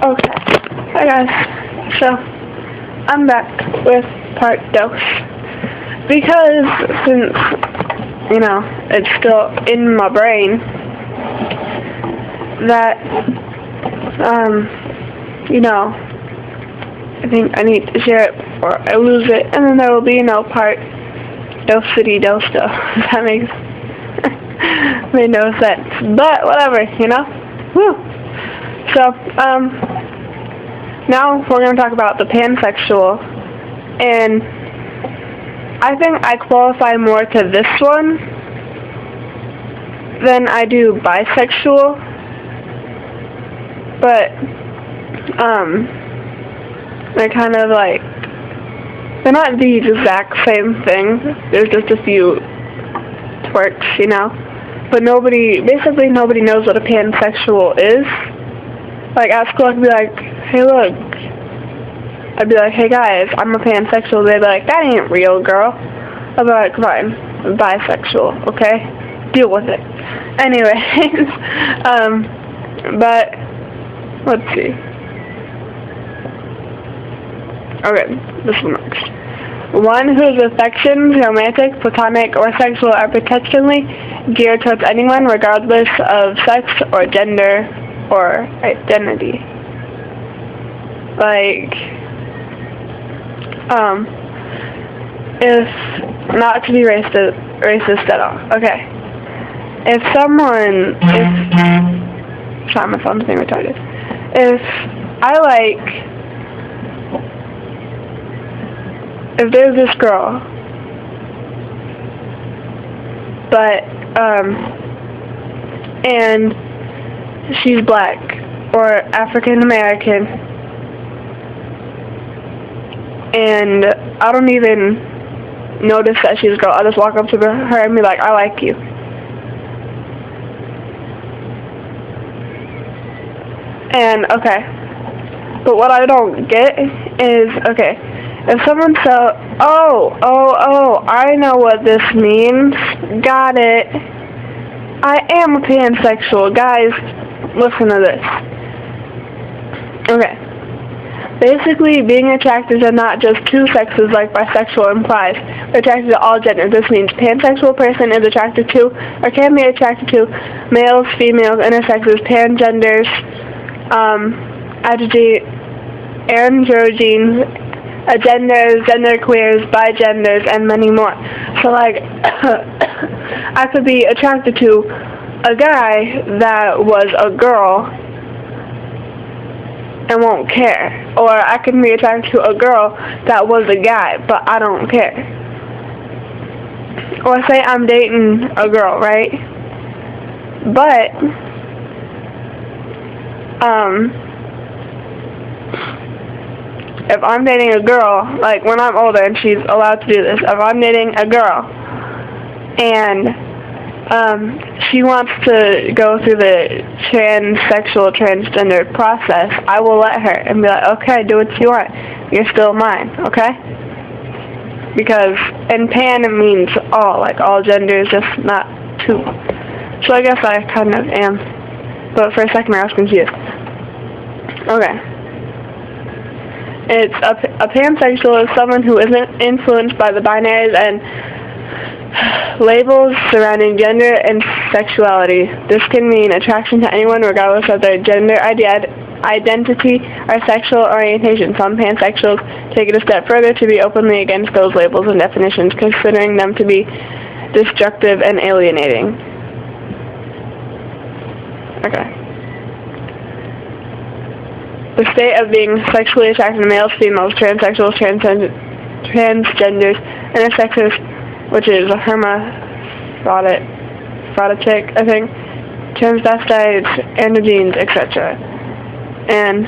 Okay. Hi guys. So, I'm back with part 2. Because since, it's still in my brain that, I think I need to share it before I lose it, and then there will be, part City stuff. That makes made no sense. But whatever, Woo! So, now we're going to talk about the pansexual, and I think I qualify more to this one than I do bisexual, but, they're kind of like, they're not the exact same thing. There's just a few twerks, but basically nobody knows what a pansexual is. Like, at school, I'd be like, hey, look. I'd be like, hey, guys, I'm a pansexual. They'd be like, that ain't real, girl. I'd be like, fine, I'm bisexual, okay? Deal with it. Anyways, but, let's see. Okay, this one next. One whose affections, romantic, platonic, or sexual, are potentially geared towards anyone regardless of sex or gender or identity. Like, if, not to be racist at all, okay. If sorry, my phone's being retarded. If there's this girl, but, and she's black, or African American, and I don't even notice that she's a girl. I'll just walk up to her and be like, I like you. And, okay. But what I don't get is, okay, if someone says, oh, I know what this means. Got it. I am a pansexual. Guys, listen to this. Okay. Basically, being attracted to not just two sexes like bisexual implies, but attracted to all genders. This means pansexual person is attracted to, or can be attracted to, males, females, intersexes, pangenders, androgynes, agenders, genderqueers, bigenders, and many more. So, like, I could be attracted to a guy that was a girl and won't care. Or I can be attracted to a girl that was a guy, but I don't care. Or say I'm dating a girl, right? But, if I'm dating a girl, like when I'm older and she's allowed to do this, if I'm dating a girl and she wants to go through the transgender process, I will let her and be like, okay, do what you want. You're still mine, okay? Because in pan it means all, like all genders, just not two. So I guess I kind of am. But for a second I was confused. Okay. It's a pansexual is someone who isn't influenced by the binaries and labels surrounding gender and sexuality. This can mean attraction to anyone regardless of their gender identity or sexual orientation. Some pansexuals take it a step further to be openly against those labels and definitions, considering them to be destructive and alienating. Okay. The state of being sexually attracted to males, females, transsexuals, transgenders, intersexes, which is a hermaphroditic, I think, transvestites, androgynes, etc. And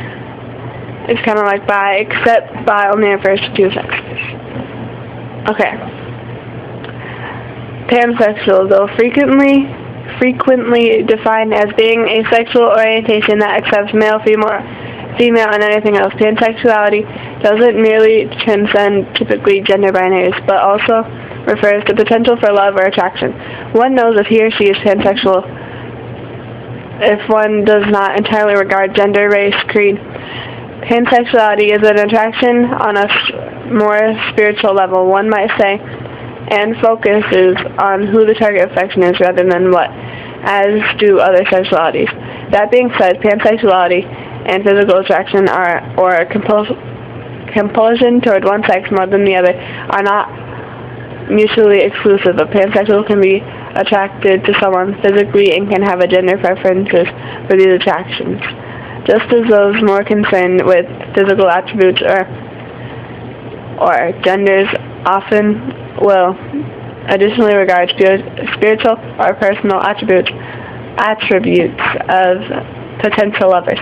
it's kind of like bi, except bi only refers to two sexes. Okay. Pansexual, though frequently defined as being a sexual orientation that accepts male, female, and anything else. Pansexuality doesn't merely transcend typically gender binaries, but also refers to potential for love or attraction. One knows if he or she is pansexual if one does not entirely regard gender, race, creed, Pansexuality is an attraction on a more spiritual level, one might say, and focuses on who the target affection is rather than what, as do other sexualities. That being said, pansexuality and physical attraction or compulsion toward one sex more than the other are not mutually exclusive. A pansexual can be attracted to someone physically and can have a gender preferences for these attractions, just as those more concerned with physical attributes or genders often will additionally regard spiritual or personal attributes of potential lovers.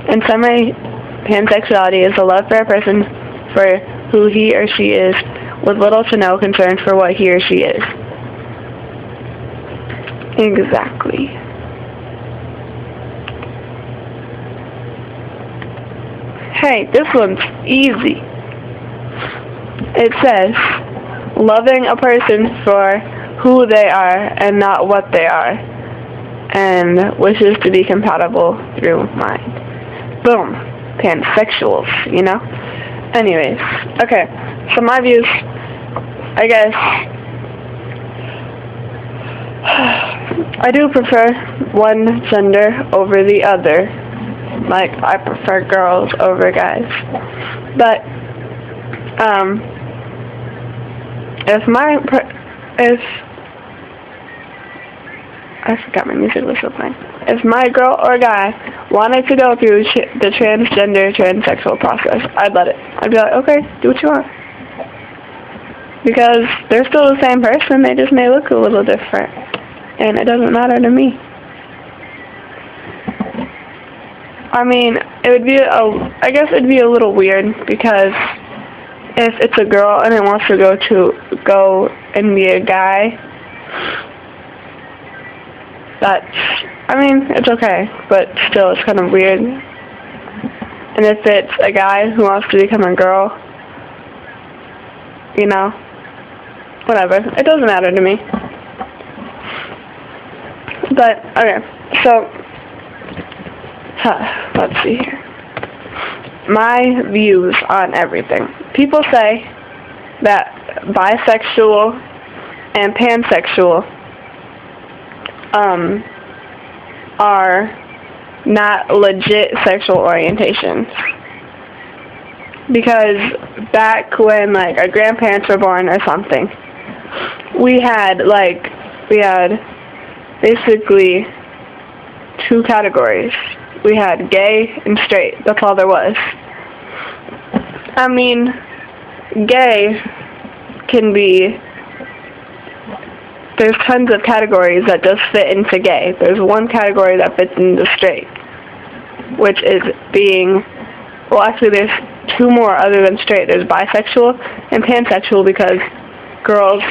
In summary, pansexuality is a love for a person for who he or she is, with little to no concern for what he or she is. Exactly. Hey, this one's easy. It says, loving a person for who they are and not what they are, and wishes to be compatible through mind. Boom. Pansexuals, you know? Anyways, okay. So my views, I guess, I do prefer one gender over the other. Like, I prefer girls over guys. But, if I forgot my music was still playing. If my girl or guy wanted to go through the transsexual process, I'd let it. I'd be like, okay, do what you want. Because they're still the same person, they just may look a little different. And it doesn't matter to me. I mean, I guess it'd be a little weird, because if it's a girl and it wants to go and be a guy, it's okay, but still it's kind of weird. And if it's a guy who wants to become a girl, you know, whatever, it doesn't matter to me. But, okay, so, let's see here. My views on everything. People say that bisexual and pansexual are not legit sexual orientations. Because back when, like, our grandparents were born or something, we had basically two categories. We had gay and straight. That's all there was. I mean, gay can be... There's tons of categories that just fit into gay. There's one category that fits into straight, which is being... Well, actually, there's two more other than straight. There's bisexual and pansexual, because girls...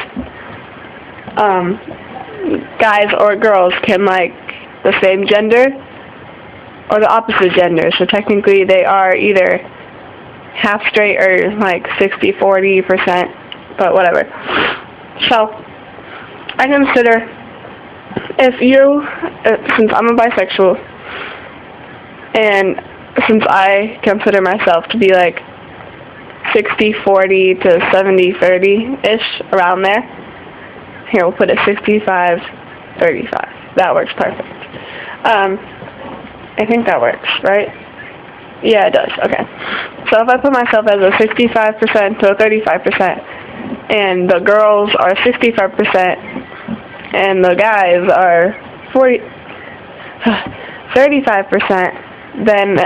guys or girls can like the same gender or the opposite gender, so technically they are either half straight or like 60-40%, but whatever. So I consider, since I'm a bisexual, and since I consider myself to be like 60-40 to 70-30-ish, around there, here, we'll put it 65-35. That works perfect. I think that works, right? Yeah, it does. Okay. So if I put myself as a 65% to a 35%, and the girls are 65%, and the guys are 35%, then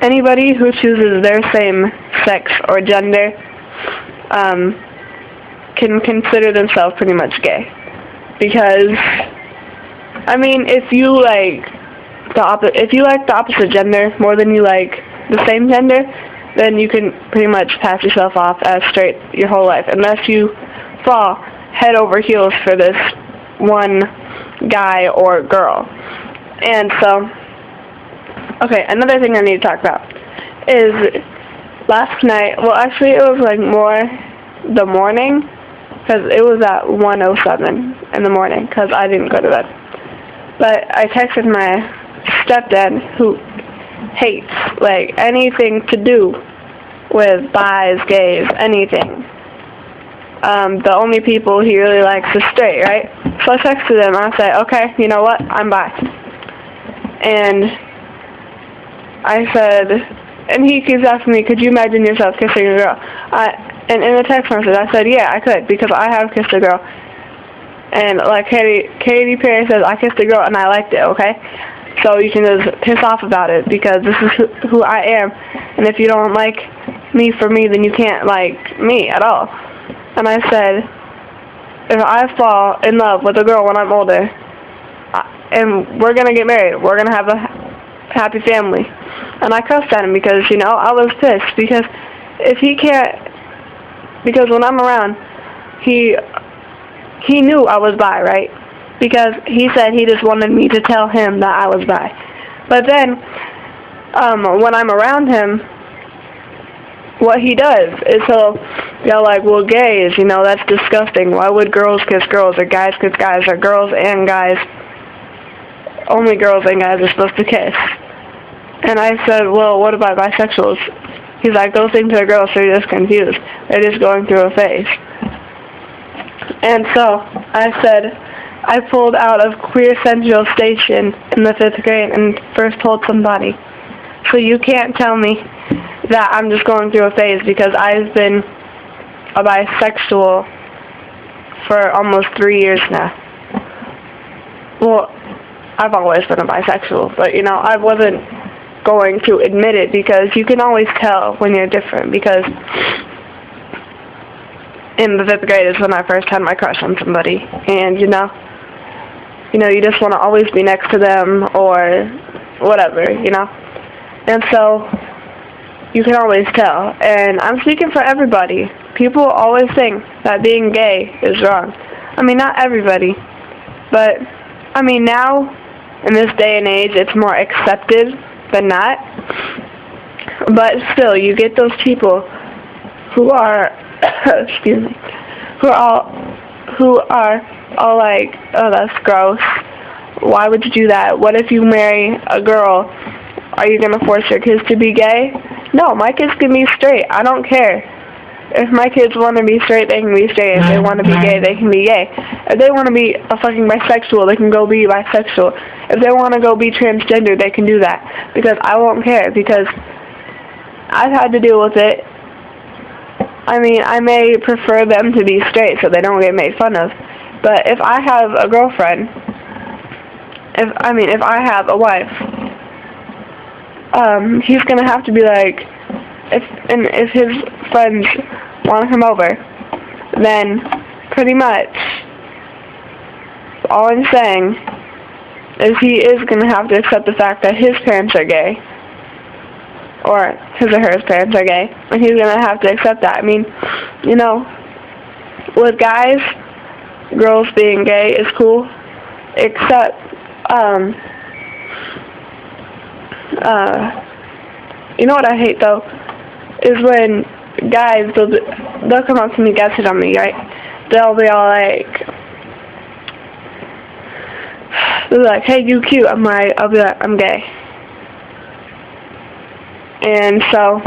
anybody who chooses their same sex or gender, can consider themselves pretty much gay. Because, I mean, if you like the opposite gender more than you like the same gender, then you can pretty much pass yourself off as straight your whole life, unless you fall head over heels for this one guy or girl. And so, okay, another thing I need to talk about is last night, well, actually it was like more the morning, because it was at 1:07 in the morning, because I didn't go to bed. But I texted my stepdad, who hates, like, anything to do with bis, gays, anything. The only people he really likes is straight, right? So I texted him, I said, okay, you know what, I'm bi. And I said, and he keeps asking me, could you imagine yourself kissing a girl? And in the text message, I said, yeah, I could, because I have kissed a girl. And, like, Katy Perry says, I kissed a girl and I liked it, okay? So you can just piss off about it, because this is who I am. And if you don't like me for me, then you can't like me at all. And I said, if I fall in love with a girl when I'm older, and we're going to get married, we're going to have a happy family. And I cussed at him because, you know, I was pissed. Because if he can't, because when I'm around, he knew I was bi, right? Because he said he just wanted me to tell him that I was bi. But then, when I'm around him, what he does is he'll go like, well, gays, you know, that's disgusting. Why would girls kiss girls, or guys kiss guys, or girls and guys, only girls and guys are supposed to kiss? And I said, well, what about bisexuals? He's like, those things are girls, so you're just confused. They're just going through a phase. And so I said, I pulled out of Queer Central Station in the 5th grade and first told somebody. So you can't tell me that I'm just going through a phase, because I've been a bisexual for almost 3 years now. Well, I've always been a bisexual, but, you know, I wasn't going to admit it, because you can always tell when you're different, because in the 5th grade is when I first had my crush on somebody, and, you know, you just want to always be next to them, or whatever, you know, and so you can always tell. And I'm speaking for everybody. People always think that being gay is wrong. I mean, not everybody, but, I mean, now, in this day and age, it's more accepted than not. But still, you get those people who are, excuse me, who are all like, oh, that's gross. Why would you do that? What if you marry a girl? Are you going to force your kids to be gay? No, my kids can be straight. I don't care. If my kids want to be straight, they can be straight. If they want to be gay, they can be gay. If they want to be a fucking bisexual, they can go be bisexual. If they want to go be transgender, they can do that. Because I won't care, because I've had to deal with it. I mean, I may prefer them to be straight so they don't get made fun of. But if I have a girlfriend, if I have a wife, he's going to have to be like, if his friends want to come over, then pretty much all I'm saying is he is going to have to accept the fact that his parents are gay, or his or her parents are gay, and he's going to have to accept that. I mean, you know, with guys, girls being gay is cool, except, you know what I hate, though, is when guys, they'll come up to me, guys hit on me, right? They'll be all like, they'll be like, hey, you cute. I'll be like, I'm gay. And so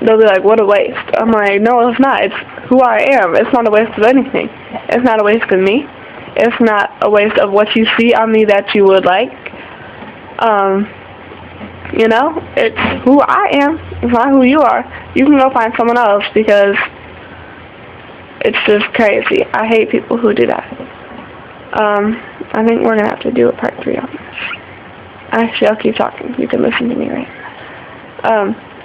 they'll be like, what a waste. I'm like, no, it's not. It's who I am. It's not a waste of anything. It's not a waste of me. It's not a waste of what you see on me that you would like. You know, it's who I am. It's not who you are. You can go find someone else, because it's just crazy. I hate people who do that. I think we're going to have to do a part 3 on this. Actually, I'll keep talking. You can listen to me, right?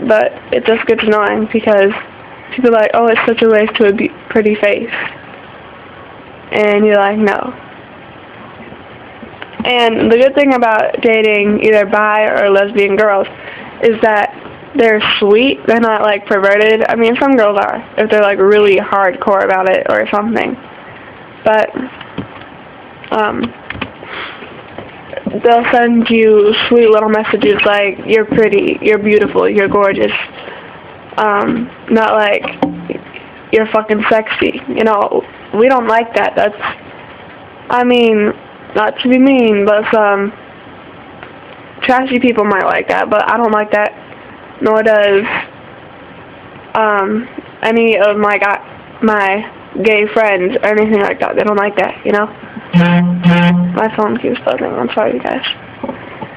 But it just gets annoying, because people are like, oh, it's such a waste to a pretty face. And you're like, no. And the good thing about dating either bi or lesbian girls is that they're sweet. They're not, like, perverted. I mean, some girls are, if they're, like, really hardcore about it or something. But, they'll send you sweet little messages like, you're pretty, you're beautiful, you're gorgeous. Not like, you're fucking sexy. You know, we don't like that. That's, I mean, not to be mean, but some trashy people might like that, but I don't like that. Nor does any of my gay friends or anything like that. They don't like that, you know? My phone keeps buzzing. I'm sorry, you guys.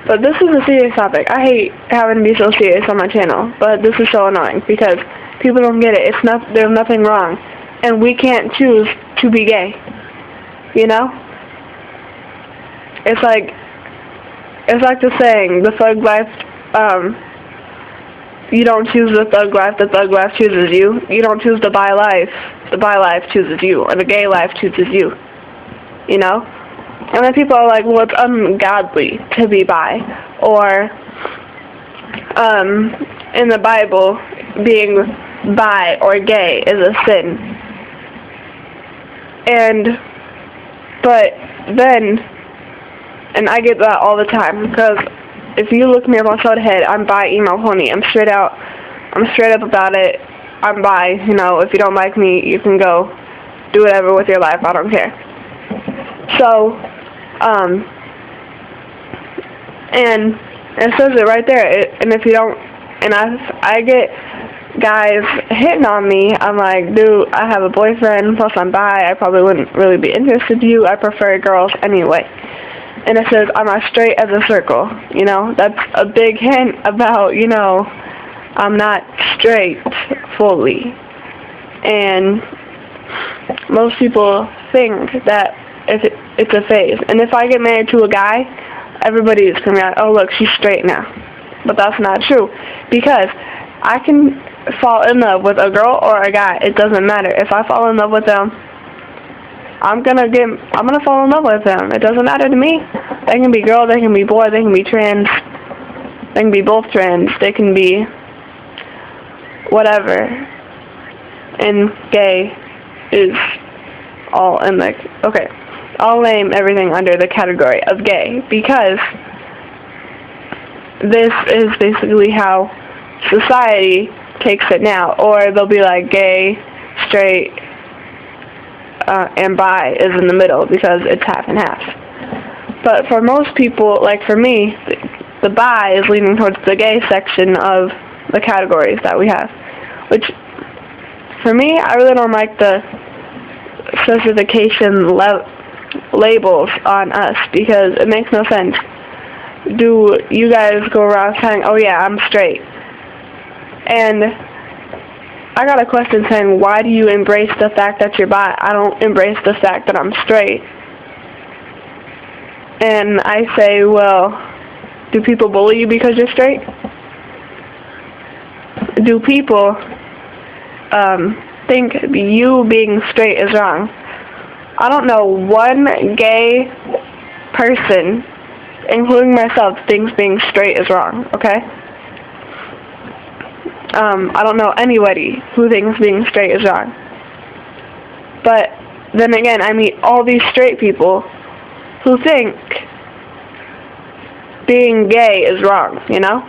But this is a serious topic. I hate having to be so serious on my channel, but this is so annoying because people don't get it. There's nothing wrong, and we can't choose to be gay. You know? It's like the saying, the thug life. You don't choose the thug life chooses you. You don't choose the bi life chooses you, or the gay life chooses you. You know? And then people are like, well, it's ungodly to be bi, or, in the Bible, being bi or gay is a sin. And I get that all the time, because if you look me up on Showhead, I'm bi, emo, pony. I'm straight up about it. I'm bi, you know, if you don't like me, you can go do whatever with your life, I don't care. So, and it says it right there, and if you don't, and I get guys hitting on me, I'm like, dude, I have a boyfriend, plus I'm bi, I probably wouldn't really be interested in you, I prefer girls anyway. And it says, I'm as straight as a circle, you know, that's a big hint about, you know, I'm not straight fully. And most people think that it's a phase. And if I get married to a guy, everybody is going to be like, oh, look, she's straight now. But that's not true. Because I can fall in love with a girl or a guy. It doesn't matter. If I fall in love with them, I'm gonna fall in love with them. It doesn't matter to me. They can be girl, they can be boy, they can be trans, they can be both trans, they can be whatever. And gay is all in the, okay, I'll name everything under the category of gay, because this is basically how society takes it now. Or they'll be like gay, straight, and bi is in the middle, because it's half and half. But for most people, like for me, the bi is leaning towards the gay section of the categories that we have. Which, for me, I really don't like the specification labels on us, because it makes no sense. Do you guys go around saying, oh yeah, I'm straight? And I got a question saying, why do you embrace the fact that you're bi? I don't embrace the fact that I'm straight. And I say, well, do people bully you because you're straight? Do people think you being straight is wrong? I don't know one gay person, including myself, thinks being straight is wrong, okay? I don't know anybody who thinks being straight is wrong. But then again, I meet all these straight people who think being gay is wrong, you know?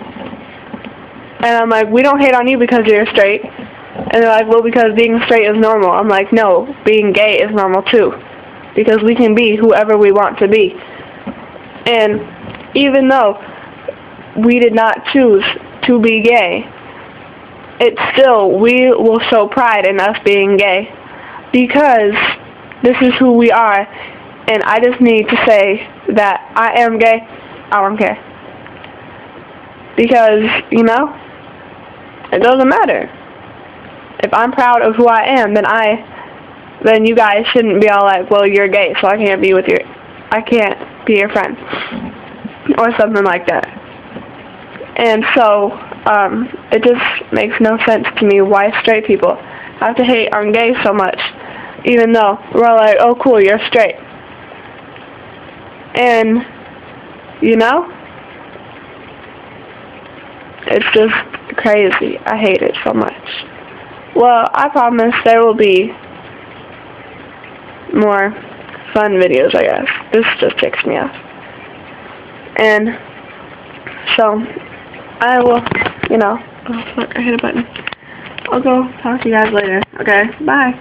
And I'm like, we don't hate on you because you're straight. And they're like, well, because being straight is normal. I'm like, no, being gay is normal too. Because we can be whoever we want to be. And even though we did not choose to be gay, it's still, we will show pride in us being gay, because this is who we are, and I just need to say that I am gay. I don't care. Because, you know, it doesn't matter. If I'm proud of who I am, then you guys shouldn't be all like, well, you're gay, so I can't be your friend, or something like that. And so, it just makes no sense to me why straight people have to hate on gays so much, even though we're all like, oh cool, you're straight. And, you know, it's just crazy. I hate it so much. Well, I promise there will be more fun videos, I guess. This just ticks me off. And so, I will, you know, oh fuck, I hit a button. I'll go talk to you guys later. Okay, bye.